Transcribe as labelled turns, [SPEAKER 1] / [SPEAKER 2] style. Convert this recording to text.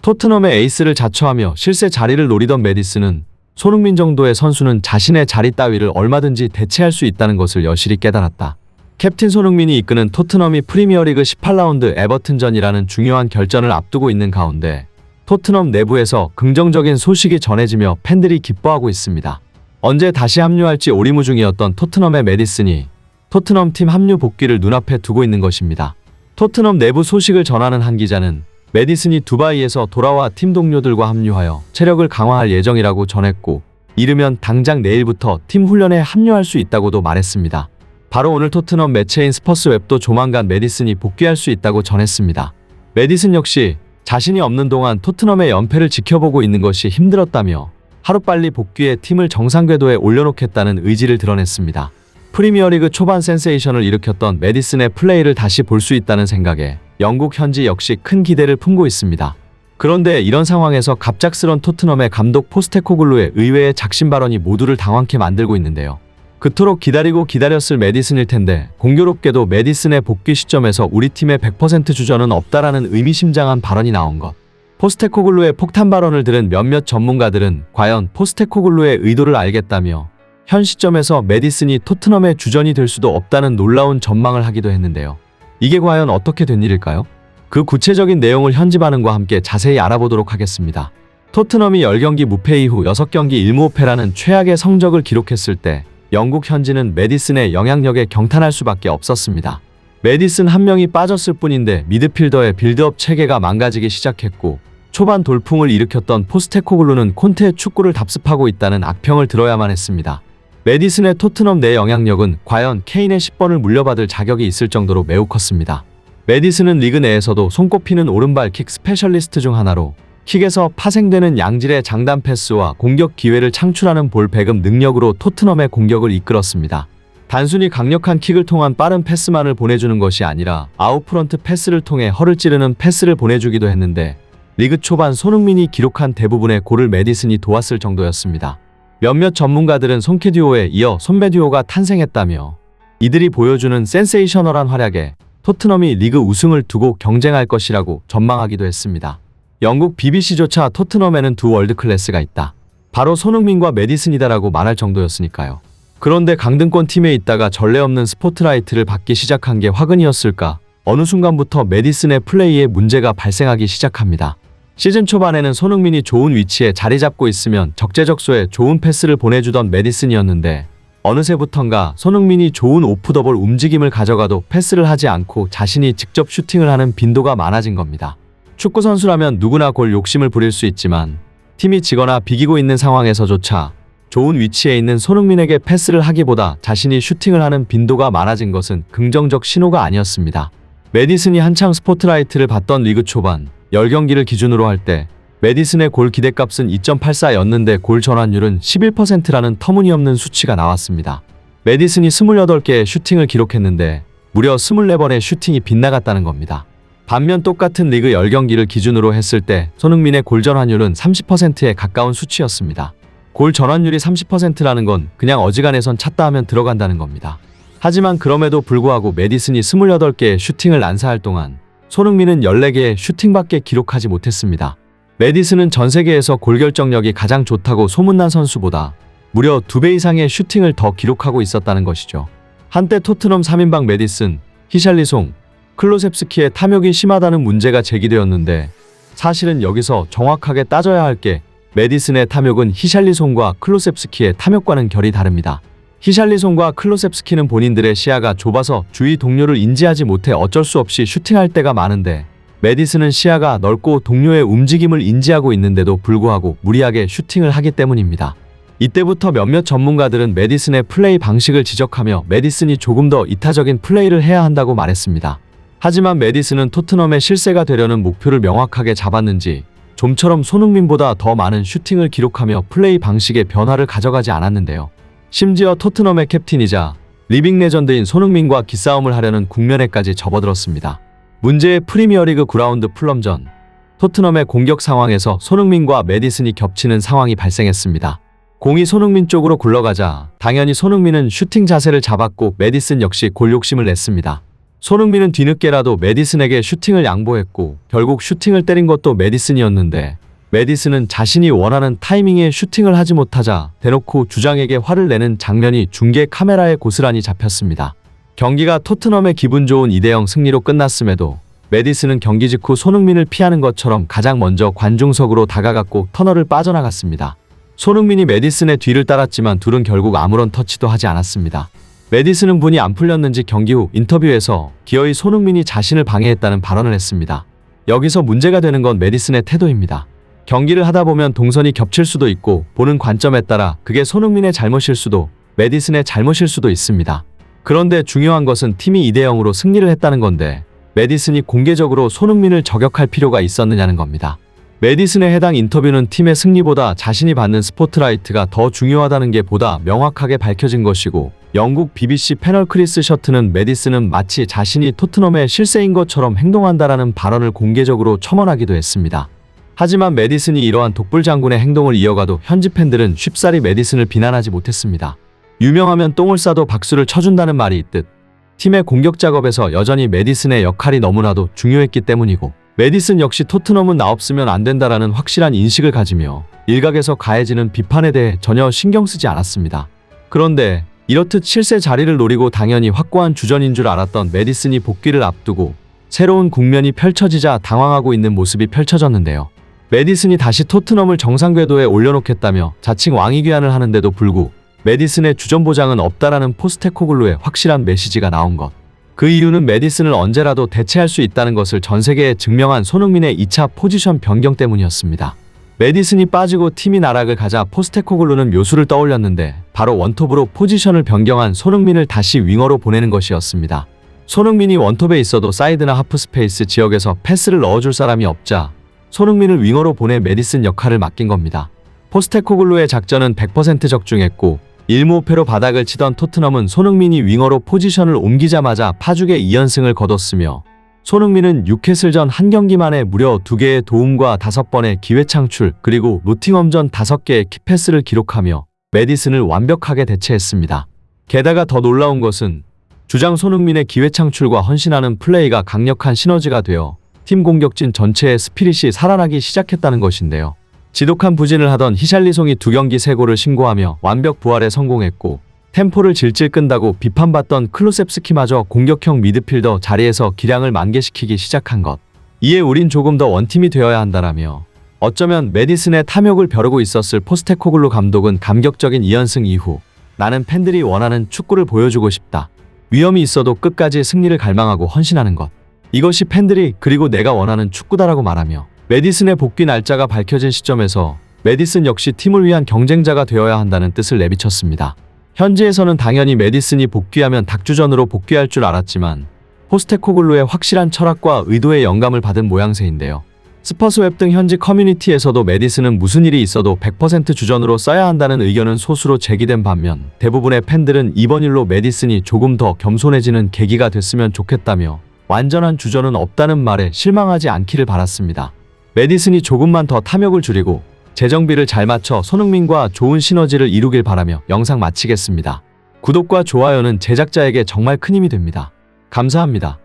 [SPEAKER 1] 토트넘의 에이스를 자처하며 실세 자리를 노리던 메디슨은 손흥민 정도의 선수는 자신의 자리 따위를 얼마든지 대체할 수 있다는 것을 여실히 깨달았다. 캡틴 손흥민이 이끄는 토트넘이 프리미어리그 18라운드 에버튼전이라는 중요한 결전을 앞두고 있는 가운데 토트넘 내부에서 긍정적인 소식이 전해지며 팬들이 기뻐하고 있습니다. 언제 다시 합류할지 오리무중이었던 토트넘의 메디슨이 토트넘 팀 합류 복귀를 눈앞에 두고 있는 것입니다. 토트넘 내부 소식을 전하는 한 기자는 메디슨이 두바이에서 돌아와 팀 동료들과 합류하여 체력을 강화할 예정이라고 전했고, 이르면 당장 내일부터 팀 훈련에 합류할 수 있다고도 말했습니다. 바로 오늘 토트넘 매체인 스퍼스웹도 조만간 메디슨이 복귀할 수 있다고 전했습니다. 메디슨 역시 자신이 없는 동안 토트넘의 연패를 지켜보고 있는 것이 힘들었다며 하루빨리 복귀해 팀을 정상 궤도에 올려놓겠다는 의지를 드러냈습니다. 프리미어리그 초반 센세이션을 일으켰던 메디슨의 플레이를 다시 볼 수 있다는 생각에 영국 현지 역시 큰 기대를 품고 있습니다. 그런데 이런 상황에서 갑작스런 토트넘의 감독 포스테코글루의 의외의 작심 발언이 모두를 당황케 만들고 있는데요. 그토록 기다리고 기다렸을 메디슨일 텐데 공교롭게도 메디슨의 복귀 시점에서 우리 팀의 100% 주전은 없다라는 의미심장한 발언이 나온 것. 포스테코글루의 폭탄 발언을 들은 몇몇 전문가들은 과연 포스테코글루의 의도를 알겠다며 현 시점에서 메디슨이 토트넘의 주전이 될 수도 없다는 놀라운 전망을 하기도 했는데요. 이게 과연 어떻게 된 일일까요? 그 구체적인 내용을 현지 반응과 함께 자세히 알아보도록 하겠습니다. 토트넘이 10경기 무패 이후 6경기 1무호패라는 최악의 성적을 기록했을 때 영국 현지는 메디슨의 영향력에 경탄할 수밖에 없었습니다. 메디슨 한 명이 빠졌을 뿐인데 미드필더의 빌드업 체계가 망가지기 시작했고, 초반 돌풍을 일으켰던 포스테코글루는 콘테의 축구를 답습하고 있다는 악평을 들어야만 했습니다. 메디슨의 토트넘 내 영향력은 과연 케인의 10번을 물려받을 자격이 있을 정도로 매우 컸습니다. 메디슨은 리그 내에서도 손꼽히는 오른발 킥 스페셜리스트 중 하나로 킥에서 파생되는 양질의 장단 패스와 공격 기회를 창출하는 볼 배금 능력으로 토트넘의 공격을 이끌었습니다. 단순히 강력한 킥을 통한 빠른 패스만을 보내주는 것이 아니라 아웃프런트 패스를 통해 허를 찌르는 패스를 보내주기도 했는데, 리그 초반 손흥민이 기록한 대부분의 골을 메디슨이 도왔을 정도였습니다. 몇몇 전문가들은 손케 듀오에 이어 손배 듀오가 탄생했다며 이들이 보여주는 센세이셔널한 활약에 토트넘이 리그 우승을 두고 경쟁할 것이라고 전망하기도 했습니다. 영국 BBC조차 토트넘에는 두 월드클래스가 있다, 바로 손흥민과 메디슨이다라고 말할 정도였으니까요. 그런데 강등권 팀에 있다가 전례 없는 스포트라이트를 받기 시작한 게 화근이었을까? 어느 순간부터 메디슨의 플레이에 문제가 발생하기 시작합니다. 시즌 초반에는 손흥민이 좋은 위치에 자리 잡고 있으면 적재적소에 좋은 패스를 보내주던 메디슨이었는데, 어느새부턴가 손흥민이 좋은 오프 더 볼 움직임을 가져가도 패스를 하지 않고 자신이 직접 슈팅을 하는 빈도가 많아진 겁니다. 축구선수라면 누구나 골 욕심을 부릴 수 있지만 팀이 지거나 비기고 있는 상황에서조차 좋은 위치에 있는 손흥민에게 패스를 하기보다 자신이 슈팅을 하는 빈도가 많아진 것은 긍정적 신호가 아니었습니다. 메디슨이 한창 스포트라이트를 받던 리그 초반 10경기를 기준으로 할 때 메디슨의 골 기대값은 2.84였는데 골 전환율은 11%라는 터무니없는 수치가 나왔습니다. 메디슨이 28개의 슈팅을 기록했는데 무려 24번의 슈팅이 빗나갔다는 겁니다. 반면 똑같은 리그 10경기를 기준으로 했을 때 손흥민의 골 전환율은 30%에 가까운 수치였습니다. 골 전환율이 30%라는 건 그냥 어지간해선 찼다 하면 들어간다는 겁니다. 하지만 그럼에도 불구하고 메디슨이 28개의 슈팅을 난사할 동안 손흥민은 14개의 슈팅밖에 기록하지 못했습니다. 메디슨은 전 세계에서 골 결정력이 가장 좋다고 소문난 선수보다 무려 2배 이상의 슈팅을 더 기록하고 있었다는 것이죠. 한때 토트넘 3인방 메디슨, 히샬리송, 클로셉스키의 탐욕이 심하다는 문제가 제기되었는데, 사실은 여기서 정확하게 따져야 할 게 메디슨의 탐욕은 히샬리송과 클로셉스키의 탐욕과는 결이 다릅니다. 히샬리송과 클로셉스키는 본인들의 시야가 좁아서 주위 동료를 인지하지 못해 어쩔 수 없이 슈팅할 때가 많은데, 메디슨은 시야가 넓고 동료의 움직임을 인지하고 있는데도 불구하고 무리하게 슈팅을 하기 때문입니다. 이때부터 몇몇 전문가들은 메디슨의 플레이 방식을 지적하며 메디슨이 조금 더 이타적인 플레이를 해야 한다고 말했습니다. 하지만 메디슨은 토트넘의 실세가 되려는 목표를 명확하게 잡았는지 좀처럼 손흥민보다 더 많은 슈팅을 기록하며 플레이 방식의 변화를 가져가지 않았는데요. 심지어 토트넘의 캡틴이자 리빙 레전드인 손흥민과 기싸움을 하려는 국면에까지 접어들었습니다. 문제의 프리미어리그 9라운드 풀럼전, 토트넘의 공격 상황에서 손흥민과 메디슨이 겹치는 상황이 발생했습니다. 공이 손흥민 쪽으로 굴러가자 당연히 손흥민은 슈팅 자세를 잡았고 메디슨 역시 골 욕심을 냈습니다. 손흥민은 뒤늦게라도 메디슨에게 슈팅을 양보했고 결국 슈팅을 때린 것도 메디슨이었는데 메디슨은 자신이 원하는 타이밍에 슈팅을 하지 못하자 대놓고 주장에게 화를 내는 장면이 중계 카메라에 고스란히 잡혔습니다. 경기가 토트넘의 기분 좋은 2대0 승리로 끝났음에도 메디슨은 경기 직후 손흥민을 피하는 것처럼 가장 먼저 관중석으로 다가갔고 터널을 빠져나갔습니다. 손흥민이 메디슨의 뒤를 따랐지만 둘은 결국 아무런 터치도 하지 않았습니다. 메디슨은 분이 안 풀렸는지 경기 후 인터뷰에서 기어이 손흥민이 자신을 방해했다는 발언을 했습니다. 여기서 문제가 되는 건 메디슨의 태도입니다. 경기를 하다 보면 동선이 겹칠 수도 있고 보는 관점에 따라 그게 손흥민의 잘못일 수도 메디슨의 잘못일 수도 있습니다. 그런데 중요한 것은 팀이 2대0으로 승리를 했다는 건데 메디슨이 공개적으로 손흥민을 저격할 필요가 있었느냐는 겁니다. 메디슨의 해당 인터뷰는 팀의 승리보다 자신이 받는 스포트라이트가 더 중요하다는 게 보다 명확하게 밝혀진 것이고 영국 BBC 패널 크리스 셔트는 메디슨은 마치 자신이 토트넘의 실세인 것처럼 행동한다라는 발언을 공개적으로 첨언하기도 했습니다. 하지만 메디슨이 이러한 독불장군의 행동을 이어가도 현지 팬들은 쉽사리 메디슨을 비난하지 못했습니다. 유명하면 똥을 싸도 박수를 쳐준다는 말이 있듯 팀의 공격 작업에서 여전히 메디슨의 역할이 너무나도 중요했기 때문이고 메디슨 역시 토트넘은 나 없으면 안 된다라는 확실한 인식을 가지며 일각에서 가해지는 비판에 대해 전혀 신경 쓰지 않았습니다. 그런데 이렇듯 실세 자리를 노리고 당연히 확고한 주전인 줄 알았던 메디슨이 복귀를 앞두고 새로운 국면이 펼쳐지자 당황하고 있는 모습이 펼쳐졌는데요. 메디슨이 다시 토트넘을 정상 궤도에 올려놓겠다며 자칭 왕위 귀환을 하는데도 불구 메디슨의 주전 보장은 없다라는 포스테코글루의 확실한 메시지가 나온 것. 그 이유는 메디슨을 언제라도 대체할 수 있다는 것을 전 세계에 증명한 손흥민의 2차 포지션 변경 때문이었습니다. 메디슨이 빠지고 팀이 나락을 가자 포스테코글루는 묘수를 떠올렸는데 바로 원톱으로 포지션을 변경한 손흥민을 다시 윙어로 보내는 것이었습니다. 손흥민이 원톱에 있어도 사이드나 하프 스페이스 지역에서 패스를 넣어줄 사람이 없자 손흥민을 윙어로 보내 메디슨 역할을 맡긴 겁니다. 포스테코글루의 작전은 100% 적중했고 1무오패로 바닥을 치던 토트넘은 손흥민이 윙어로 포지션을 옮기자마자 파죽의 2연승을 거뒀으며 손흥민은 뉴캐슬전 한 경기만에 무려 2개의 도움과 5번의 기회 창출 그리고 노팅엄전 5개의 키패스를 기록하며 메디슨을 완벽하게 대체했습니다. 게다가 더 놀라운 것은 주장 손흥민의 기회 창출과 헌신하는 플레이가 강력한 시너지가 되어 팀 공격진 전체의 스피릿이 살아나기 시작했다는 것인데요. 지독한 부진을 하던 히샬리송이 2경기 3골을 신고하며 완벽 부활에 성공했고 템포를 질질 끈다고 비판받던 클루셉스키마저 공격형 미드필더 자리에서 기량을 만개시키기 시작한 것. 이에 우린 조금 더 원팀이 되어야 한다라며 어쩌면 메디슨의 탐욕을 벼르고 있었을 포스테코글루 감독은 감격적인 2연승 이후 나는 팬들이 원하는 축구를 보여주고 싶다. 위험이 있어도 끝까지 승리를 갈망하고 헌신하는 것. 이것이 팬들이 그리고 내가 원하는 축구다라고 말하며 메디슨의 복귀 날짜가 밝혀진 시점에서 메디슨 역시 팀을 위한 경쟁자가 되어야 한다는 뜻을 내비쳤습니다. 현지에서는 당연히 메디슨이 복귀하면 닭주전으로 복귀할 줄 알았지만 포스테코글루의 확실한 철학과 의도의 영감을 받은 모양새인데요. 스퍼스웹 등 현지 커뮤니티에서도 메디슨은 무슨 일이 있어도 100% 주전으로 써야 한다는 의견은 소수로 제기된 반면 대부분의 팬들은 이번 일로 메디슨이 조금 더 겸손해지는 계기가 됐으면 좋겠다며 완전한 주전은 없다는 말에 실망하지 않기를 바랐습니다. 메디슨이 조금만 더 탐욕을 줄이고 재정비를 잘 맞춰 손흥민과 좋은 시너지를 이루길 바라며 영상 마치겠습니다. 구독과 좋아요는 제작자에게 정말 큰 힘이 됩니다. 감사합니다.